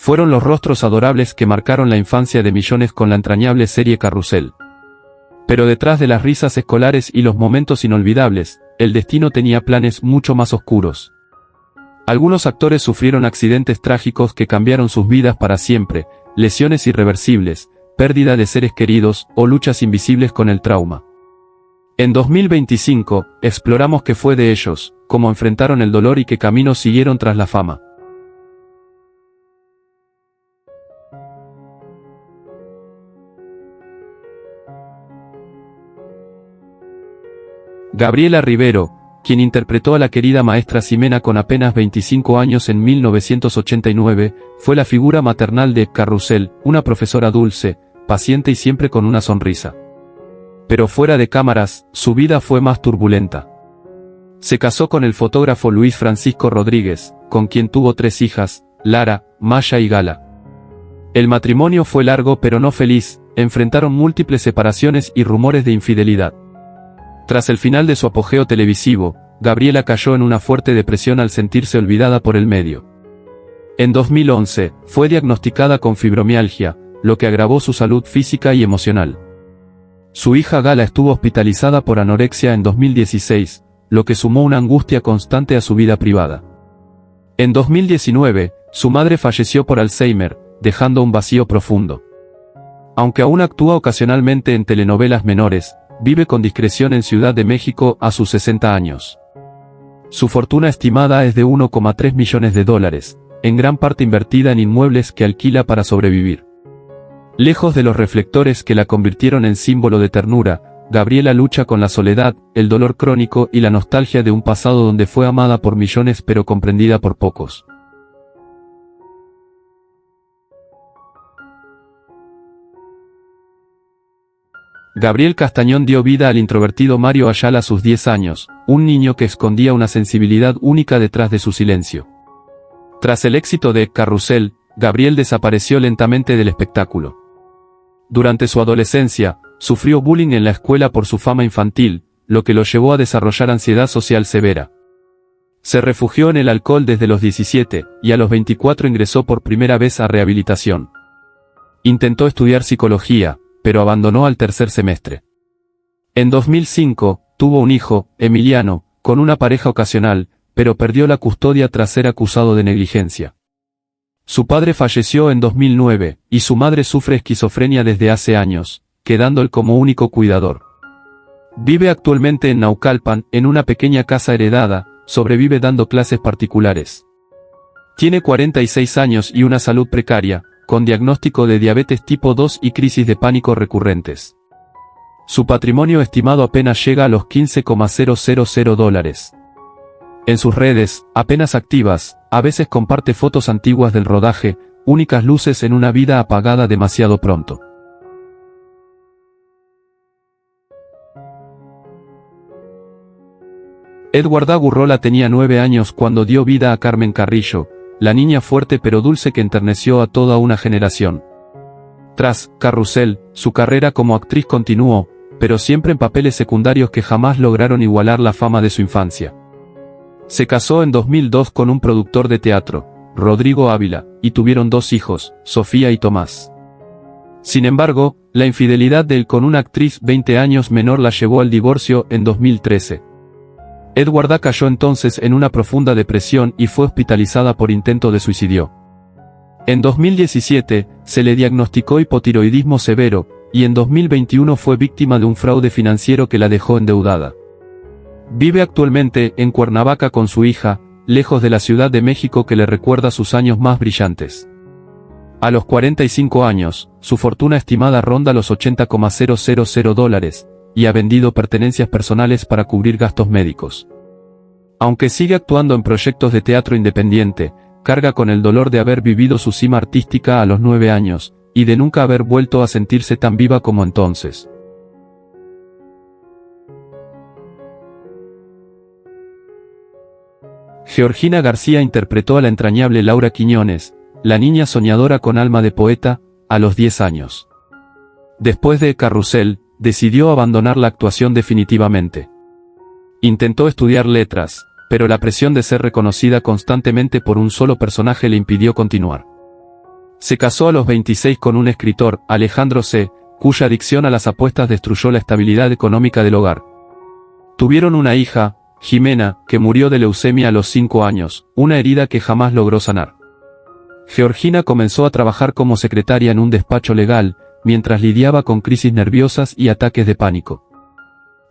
fueron los rostros adorables que marcaron la infancia de millones con la entrañable serie Carrusel. Pero detrás de las risas escolares y los momentos inolvidables, el destino tenía planes mucho más oscuros. Algunos actores sufrieron accidentes trágicos que cambiaron sus vidas para siempre, lesiones irreversibles, pérdida de seres queridos o luchas invisibles con el trauma. En 2025, exploramos qué fue de ellos, cómo enfrentaron el dolor y qué caminos siguieron tras la fama. Gabriela Rivero, quien interpretó a la querida maestra Ximena con apenas 25 años en 1989, fue la figura maternal de Carrusel, una profesora dulce, paciente y siempre con una sonrisa. Pero fuera de cámaras, su vida fue más turbulenta. Se casó con el fotógrafo Luis Francisco Rodríguez, con quien tuvo 3 hijas, Lara, Maya y Gala. El matrimonio fue largo pero no feliz, enfrentaron múltiples separaciones y rumores de infidelidad. Tras el final de su apogeo televisivo, Gabriela cayó en una fuerte depresión al sentirse olvidada por el medio. En 2011, fue diagnosticada con fibromialgia, lo que agravó su salud física y emocional. Su hija Gala estuvo hospitalizada por anorexia en 2016, lo que sumó una angustia constante a su vida privada. En 2019, su madre falleció por Alzheimer, dejando un vacío profundo. Aunque aún actúa ocasionalmente en telenovelas menores, vive con discreción en Ciudad de México a sus 60 años. Su fortuna estimada es de $1,3 millones, en gran parte invertida en inmuebles que alquila para sobrevivir. Lejos de los reflectores que la convirtieron en símbolo de ternura, Gabriela lucha con la soledad, el dolor crónico y la nostalgia de un pasado donde fue amada por millones pero comprendida por pocos. Gabriel Castañón dio vida al introvertido Mario Ayala a sus 10 años, un niño que escondía una sensibilidad única detrás de su silencio. Tras el éxito de Carrusel, Gabriel desapareció lentamente del espectáculo. Durante su adolescencia, sufrió bullying en la escuela por su fama infantil, lo que lo llevó a desarrollar ansiedad social severa. Se refugió en el alcohol desde los 17, y a los 24 ingresó por primera vez a rehabilitación. Intentó estudiar psicología, pero abandonó al tercer semestre. En 2005, tuvo un hijo, Emiliano, con una pareja ocasional, pero perdió la custodia tras ser acusado de negligencia. Su padre falleció en 2009, y su madre sufre esquizofrenia desde hace años, quedando él como único cuidador. Vive actualmente en Naucalpan, en una pequeña casa heredada, sobrevive dando clases particulares. Tiene 46 años y una salud precaria, con diagnóstico de diabetes tipo 2 y crisis de pánico recurrentes. Su patrimonio estimado apenas llega a los $15,000. En sus redes, apenas activas, a veces comparte fotos antiguas del rodaje, únicas luces en una vida apagada demasiado pronto. Edwarda Gurrola tenía 9 años cuando dio vida a Carmen Carrillo, la niña fuerte pero dulce que enterneció a toda una generación. Tras Carrusel, su carrera como actriz continuó, pero siempre en papeles secundarios que jamás lograron igualar la fama de su infancia. Se casó en 2002 con un productor de teatro, Rodrigo Ávila, y tuvieron 2 hijos, Sofía y Tomás. Sin embargo, la infidelidad de él con una actriz 20 años menor la llevó al divorcio en 2013. Edwarda cayó entonces en una profunda depresión y fue hospitalizada por intento de suicidio. En 2017, se le diagnosticó hipotiroidismo severo, y en 2021 fue víctima de un fraude financiero que la dejó endeudada. Vive actualmente en Cuernavaca con su hija, lejos de la Ciudad de México que le recuerda sus años más brillantes. A los 45 años, su fortuna estimada ronda los $80,000, y ha vendido pertenencias personales para cubrir gastos médicos. Aunque sigue actuando en proyectos de teatro independiente, carga con el dolor de haber vivido su cima artística a los 9 años, y de nunca haber vuelto a sentirse tan viva como entonces. Georgina García interpretó a la entrañable Laura Quiñones, la niña soñadora con alma de poeta, a los 10 años. Después de Carrusel, decidió abandonar la actuación definitivamente. Intentó estudiar letras, pero la presión de ser reconocida constantemente por un solo personaje le impidió continuar. Se casó a los 26 con un escritor, Alejandro C., cuya adicción a las apuestas destruyó la estabilidad económica del hogar. Tuvieron una hija, Jimena, que murió de leucemia a los 5 años, una herida que jamás logró sanar. Georgina comenzó a trabajar como secretaria en un despacho legal, mientras lidiaba con crisis nerviosas y ataques de pánico.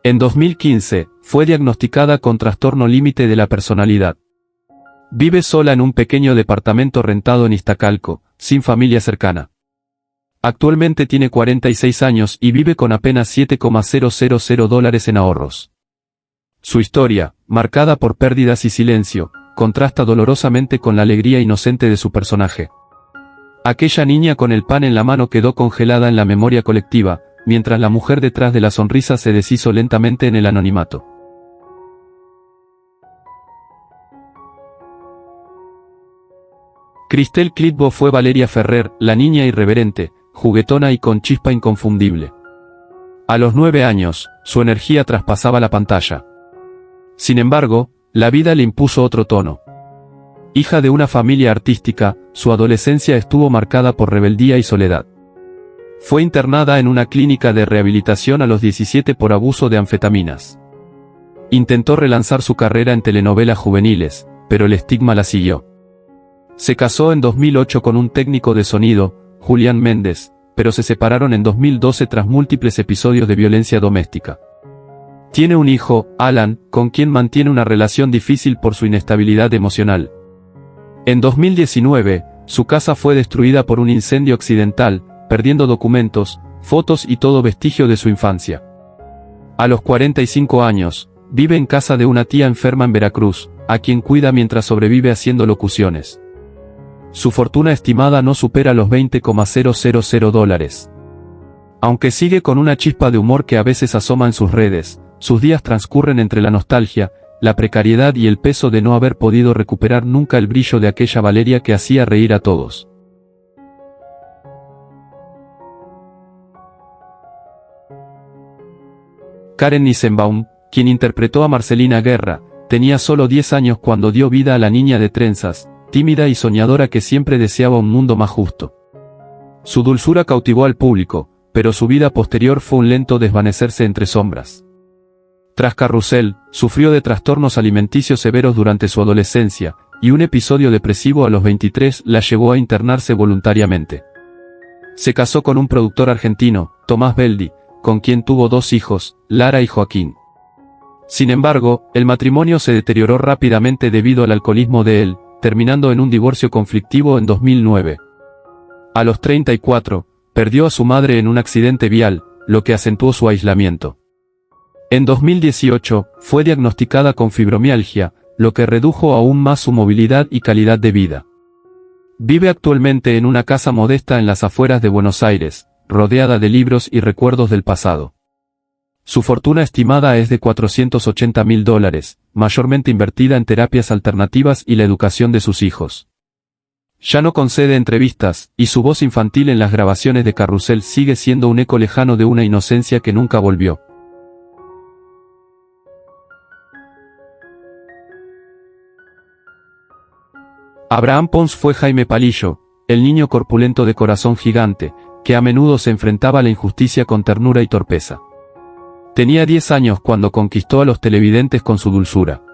En 2015, fue diagnosticada con trastorno límite de la personalidad. Vive sola en un pequeño departamento rentado en Iztacalco, sin familia cercana. Actualmente tiene 46 años y vive con apenas $7,000 en ahorros. Su historia, marcada por pérdidas y silencio, contrasta dolorosamente con la alegría inocente de su personaje. Aquella niña con el pan en la mano quedó congelada en la memoria colectiva, mientras la mujer detrás de la sonrisa se deshizo lentamente en el anonimato. Christelle Clitbo fue Valeria Ferrer, la niña irreverente, juguetona y con chispa inconfundible. A los 9 años, su energía traspasaba la pantalla. Sin embargo, la vida le impuso otro tono. Hija de una familia artística, su adolescencia estuvo marcada por rebeldía y soledad. Fue internada en una clínica de rehabilitación a los 17 por abuso de anfetaminas. Intentó relanzar su carrera en telenovelas juveniles, pero el estigma la siguió. Se casó en 2008 con un técnico de sonido, Julián Méndez, pero se separaron en 2012 tras múltiples episodios de violencia doméstica. Tiene un hijo, Alan, con quien mantiene una relación difícil por su inestabilidad emocional. En 2019, su casa fue destruida por un incendio accidental, perdiendo documentos, fotos y todo vestigio de su infancia. A los 45 años, vive en casa de una tía enferma en Veracruz, a quien cuida mientras sobrevive haciendo locuciones. Su fortuna estimada no supera los $20,000. Aunque sigue con una chispa de humor que a veces asoma en sus redes, sus días transcurren entre la nostalgia, la precariedad y el peso de no haber podido recuperar nunca el brillo de aquella Valeria que hacía reír a todos. Karen Nissenbaum, quien interpretó a Marcelina Guerra, tenía solo 10 años cuando dio vida a la niña de trenzas, tímida y soñadora que siempre deseaba un mundo más justo. Su dulzura cautivó al público, pero su vida posterior fue un lento desvanecerse entre sombras. Tras Carrusel, sufrió de trastornos alimenticios severos durante su adolescencia, y un episodio depresivo a los 23 la llevó a internarse voluntariamente. Se casó con un productor argentino, Tomás Beldi, con quien tuvo 2 hijos, Lara y Joaquín. Sin embargo, el matrimonio se deterioró rápidamente debido al alcoholismo de él, terminando en un divorcio conflictivo en 2009. A los 34, perdió a su madre en un accidente vial, lo que acentuó su aislamiento. En 2018, fue diagnosticada con fibromialgia, lo que redujo aún más su movilidad y calidad de vida. Vive actualmente en una casa modesta en las afueras de Buenos Aires, rodeada de libros y recuerdos del pasado. Su fortuna estimada es de $480.000, mayormente invertida en terapias alternativas y la educación de sus hijos. Ya no concede entrevistas, y su voz infantil en las grabaciones de Carrusel sigue siendo un eco lejano de una inocencia que nunca volvió. Abraham Pons fue Jaime Palillo, el niño corpulento de corazón gigante, que a menudo se enfrentaba a la injusticia con ternura y torpeza. Tenía 10 años cuando conquistó a los televidentes con su dulzura.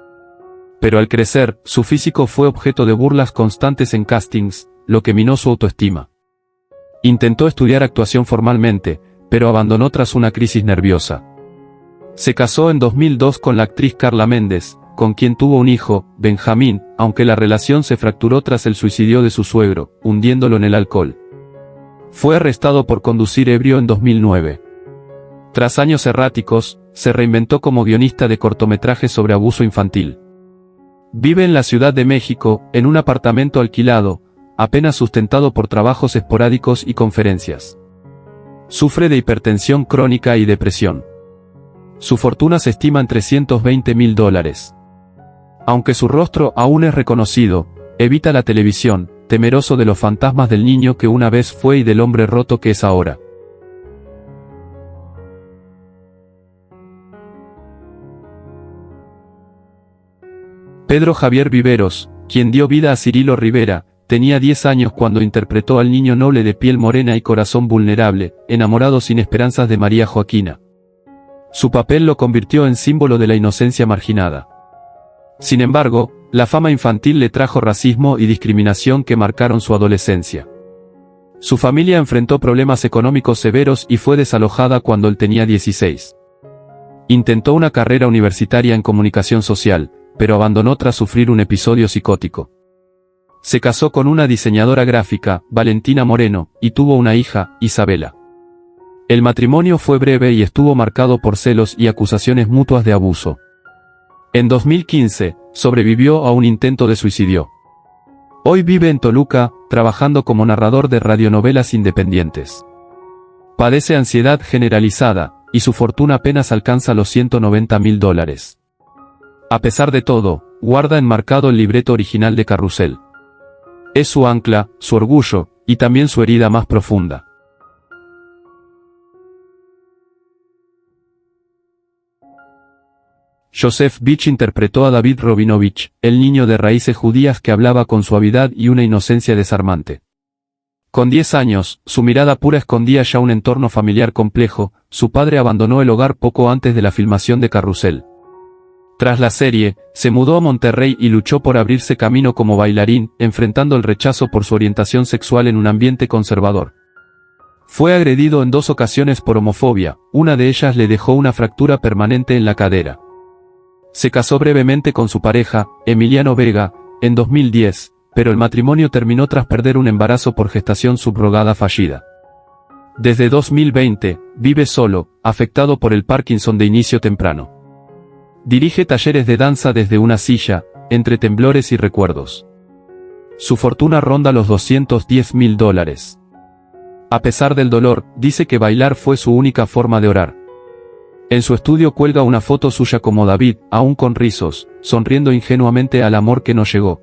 Pero al crecer, su físico fue objeto de burlas constantes en castings, lo que minó su autoestima. Intentó estudiar actuación formalmente, pero abandonó tras una crisis nerviosa. Se casó en 2002 con la actriz Carla Méndez, con quien tuvo un hijo, Benjamín, aunque la relación se fracturó tras el suicidio de su suegro, hundiéndolo en el alcohol. Fue arrestado por conducir ebrio en 2009. Tras años erráticos, se reinventó como guionista de cortometrajes sobre abuso infantil. Vive en la Ciudad de México, en un apartamento alquilado, apenas sustentado por trabajos esporádicos y conferencias. Sufre de hipertensión crónica y depresión. Su fortuna se estima en $320.000. Aunque su rostro aún es reconocido, evita la televisión, temeroso de los fantasmas del niño que una vez fue y del hombre roto que es ahora. Pedro Javier Viveros, quien dio vida a Cirilo Rivera, tenía 10 años cuando interpretó al niño noble de piel morena y corazón vulnerable, enamorado sin esperanzas de María Joaquina. Su papel lo convirtió en símbolo de la inocencia marginada. Sin embargo, la fama infantil le trajo racismo y discriminación que marcaron su adolescencia. Su familia enfrentó problemas económicos severos y fue desalojada cuando él tenía 16. Intentó una carrera universitaria en comunicación social, pero abandonó tras sufrir un episodio psicótico. Se casó con una diseñadora gráfica, Valentina Moreno, y tuvo una hija, Isabela. El matrimonio fue breve y estuvo marcado por celos y acusaciones mutuas de abuso. En 2015, sobrevivió a un intento de suicidio. Hoy vive en Toluca, trabajando como narrador de radionovelas independientes. Padece ansiedad generalizada, y su fortuna apenas alcanza los $190.000. A pesar de todo, guarda enmarcado el libreto original de Carrusel. Es su ancla, su orgullo, y también su herida más profunda. Joseph Beach interpretó a David Robinovich, el niño de raíces judías que hablaba con suavidad y una inocencia desarmante. Con 10 años, su mirada pura escondía ya un entorno familiar complejo. Su padre abandonó el hogar poco antes de la filmación de Carrusel. Tras la serie, se mudó a Monterrey y luchó por abrirse camino como bailarín, enfrentando el rechazo por su orientación sexual en un ambiente conservador. Fue agredido en 2 ocasiones por homofobia, una de ellas le dejó una fractura permanente en la cadera. Se casó brevemente con su pareja, Emiliano Vega, en 2010, pero el matrimonio terminó tras perder un embarazo por gestación subrogada fallida. Desde 2020, vive solo, afectado por el Parkinson de inicio temprano. Dirige talleres de danza desde una silla, entre temblores y recuerdos. Su fortuna ronda los $210.000. A pesar del dolor, dice que bailar fue su única forma de orar. En su estudio cuelga una foto suya como David, aún con rizos, sonriendo ingenuamente al amor que no llegó.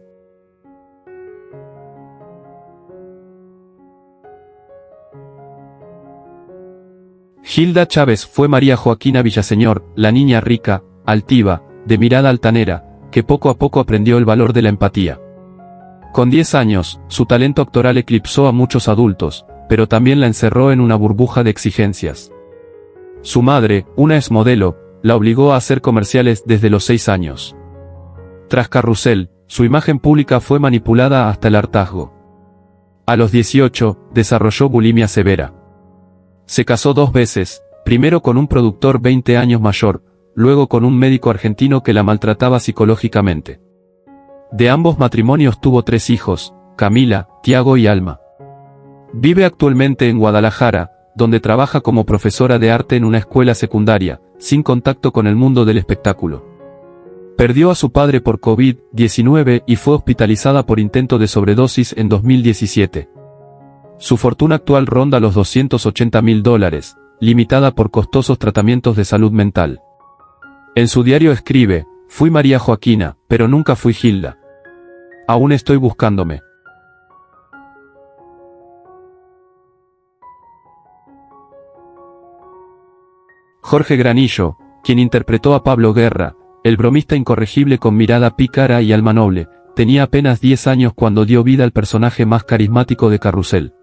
Hilda Chávez fue María Joaquina Villaseñor, la niña rica, altiva, de mirada altanera, que poco a poco aprendió el valor de la empatía. Con 10 años, su talento actoral eclipsó a muchos adultos, pero también la encerró en una burbuja de exigencias. Su madre, una exmodelo, la obligó a hacer comerciales desde los 6 años. Tras Carrusel, su imagen pública fue manipulada hasta el hartazgo. A los 18, desarrolló bulimia severa. Se casó 2 veces, primero con un productor 20 años mayor, luego con un médico argentino que la maltrataba psicológicamente. De ambos matrimonios tuvo 3 hijos, Camila, Tiago y Alma. Vive actualmente en Guadalajara, donde trabaja como profesora de arte en una escuela secundaria, sin contacto con el mundo del espectáculo. Perdió a su padre por COVID-19 y fue hospitalizada por intento de sobredosis en 2017. Su fortuna actual ronda los $280.000, limitada por costosos tratamientos de salud mental. En su diario escribe: "Fui María Joaquina, pero nunca fui Hilda. Aún estoy buscándome". Jorge Granillo, quien interpretó a Pablo Guerra, el bromista incorregible con mirada pícara y alma noble, tenía apenas 10 años cuando dio vida al personaje más carismático de Carrusel.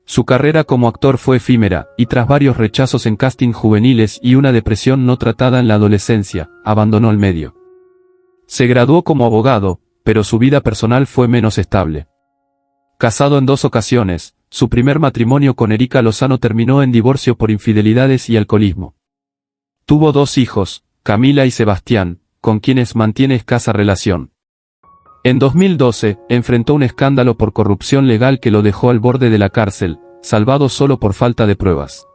Su carrera como actor fue efímera, y tras varios rechazos en casting juveniles y una depresión no tratada en la adolescencia, abandonó el medio. Se graduó como abogado, pero su vida personal fue menos estable. Casado en 2 ocasiones, su primer matrimonio con Erika Lozano terminó en divorcio por infidelidades y alcoholismo. Tuvo 2 hijos, Camila y Sebastián, con quienes mantiene escasa relación. En 2012, enfrentó un escándalo por corrupción legal que lo dejó al borde de la cárcel, salvado solo por falta de pruebas.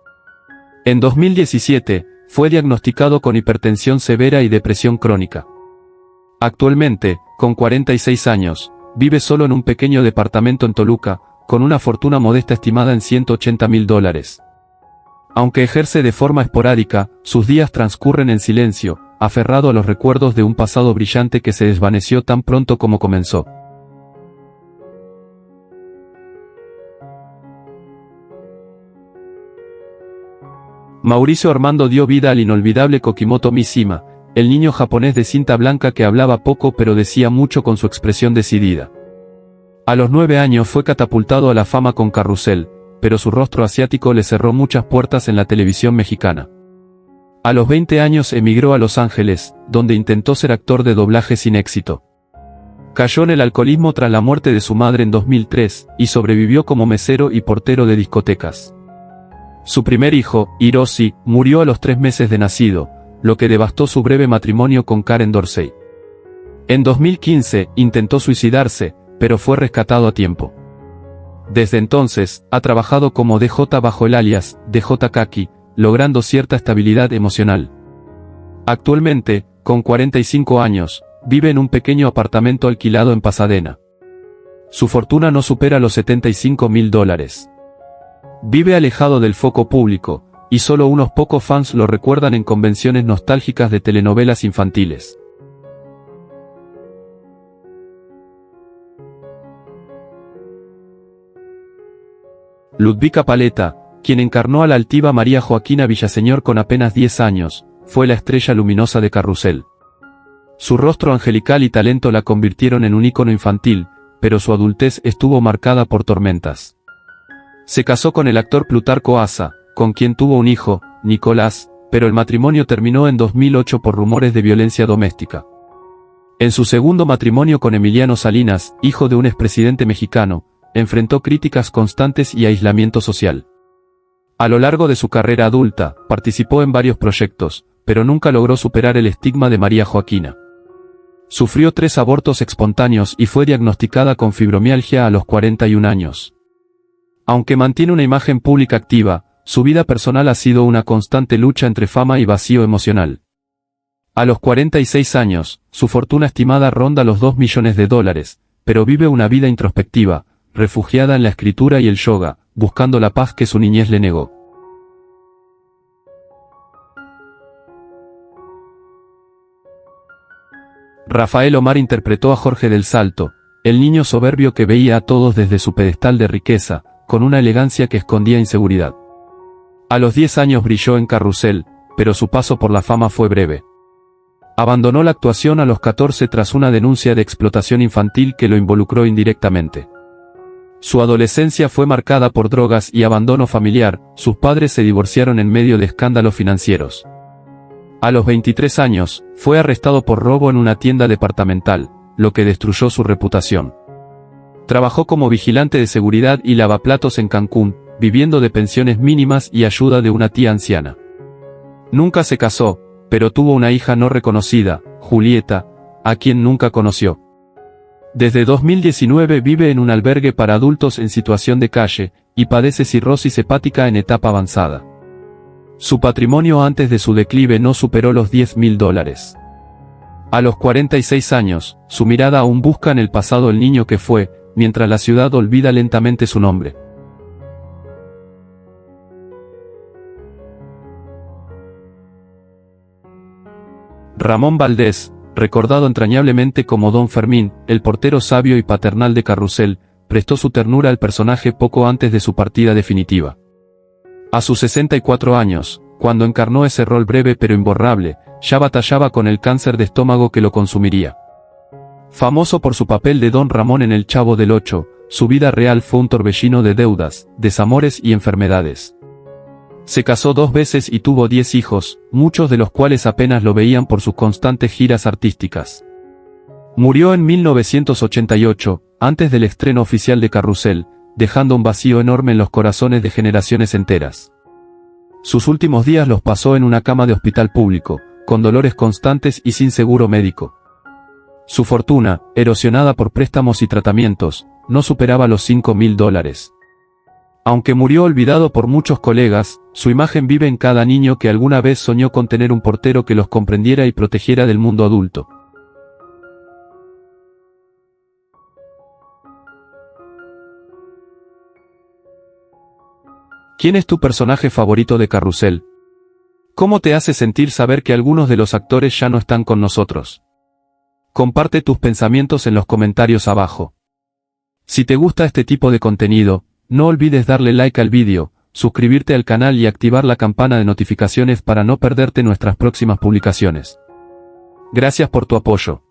En 2017, fue diagnosticado con hipertensión severa y depresión crónica. Actualmente, con 46 años, vive solo en un pequeño departamento en Toluca, con una fortuna modesta estimada en $180.000. Aunque ejerce de forma esporádica, sus días transcurren en silencio, aferrado a los recuerdos de un pasado brillante que se desvaneció tan pronto como comenzó. Mauricio Armando dio vida al inolvidable Kokimoto Mishima, el niño japonés de cinta blanca que hablaba poco pero decía mucho con su expresión decidida. A los 9 años fue catapultado a la fama con Carrusel, pero su rostro asiático le cerró muchas puertas en la televisión mexicana. A los 20 años emigró a Los Ángeles, donde intentó ser actor de doblaje sin éxito. Cayó en el alcoholismo tras la muerte de su madre en 2003, y sobrevivió como mesero y portero de discotecas. Su primer hijo, Hiroshi, murió a los 3 meses de nacido, lo que devastó su breve matrimonio con Karen Dorsey. En 2015, intentó suicidarse, pero fue rescatado a tiempo. Desde entonces, ha trabajado como DJ bajo el alias DJ Kaki, logrando cierta estabilidad emocional. Actualmente, con 45 años, vive en un pequeño apartamento alquilado en Pasadena. Su fortuna no supera los $75.000. Vive alejado del foco público, y solo unos pocos fans lo recuerdan en convenciones nostálgicas de telenovelas infantiles. Ludvika Paleta, quien encarnó a la altiva María Joaquina Villaseñor con apenas 10 años, fue la estrella luminosa de Carrusel. Su rostro angelical y talento la convirtieron en un ícono infantil, pero su adultez estuvo marcada por tormentas. Se casó con el actor Plutarco Asa, con quien tuvo un hijo, Nicolás, pero el matrimonio terminó en 2008 por rumores de violencia doméstica. En su segundo matrimonio con Emiliano Salinas, hijo de un expresidente mexicano, enfrentó críticas constantes y aislamiento social. A lo largo de su carrera adulta, participó en varios proyectos, pero nunca logró superar el estigma de María Joaquina. Sufrió 3 abortos espontáneos y fue diagnosticada con fibromialgia a los 41 años. Aunque mantiene una imagen pública activa, su vida personal ha sido una constante lucha entre fama y vacío emocional. A los 46 años, su fortuna estimada ronda los $2 millones, pero vive una vida introspectiva, refugiada en la escritura y el yoga, buscando la paz que su niñez le negó. Rafael Omar interpretó a Jorge del Salto, el niño soberbio que veía a todos desde su pedestal de riqueza, con una elegancia que escondía inseguridad. A los 10 años brilló en Carrusel, pero su paso por la fama fue breve. Abandonó la actuación a los 14 tras una denuncia de explotación infantil que lo involucró indirectamente. Su adolescencia fue marcada por drogas y abandono familiar, sus padres se divorciaron en medio de escándalos financieros. A los 23 años, fue arrestado por robo en una tienda departamental, lo que destruyó su reputación. Trabajó como vigilante de seguridad y lavaplatos en Cancún, viviendo de pensiones mínimas y ayuda de una tía anciana. Nunca se casó, pero tuvo una hija no reconocida, Julieta, a quien nunca conoció. Desde 2019 vive en un albergue para adultos en situación de calle, y padece cirrosis hepática en etapa avanzada. Su patrimonio antes de su declive no superó los $10.000. A los 46 años, su mirada aún busca en el pasado el niño que fue, mientras la ciudad olvida lentamente su nombre. Ramón Valdés, recordado entrañablemente como Don Fermín, el portero sabio y paternal de Carrusel, prestó su ternura al personaje poco antes de su partida definitiva. A sus 64 años, cuando encarnó ese rol breve pero imborrable, ya batallaba con el cáncer de estómago que lo consumiría. Famoso por su papel de Don Ramón en El Chavo del Ocho, su vida real fue un torbellino de deudas, desamores y enfermedades. Se casó 2 veces y tuvo 10 hijos, muchos de los cuales apenas lo veían por sus constantes giras artísticas. Murió en 1988, antes del estreno oficial de Carrusel, dejando un vacío enorme en los corazones de generaciones enteras. Sus últimos días los pasó en una cama de hospital público, con dolores constantes y sin seguro médico. Su fortuna, erosionada por préstamos y tratamientos, no superaba los $5.000. Aunque murió olvidado por muchos colegas, su imagen vive en cada niño que alguna vez soñó con tener un portero que los comprendiera y protegiera del mundo adulto. ¿Quién es tu personaje favorito de Carrusel? ¿Cómo te hace sentir saber que algunos de los actores ya no están con nosotros? Comparte tus pensamientos en los comentarios abajo. Si te gusta este tipo de contenido, no olvides darle like al vídeo, suscribirte al canal y activar la campana de notificaciones para no perderte nuestras próximas publicaciones. Gracias por tu apoyo.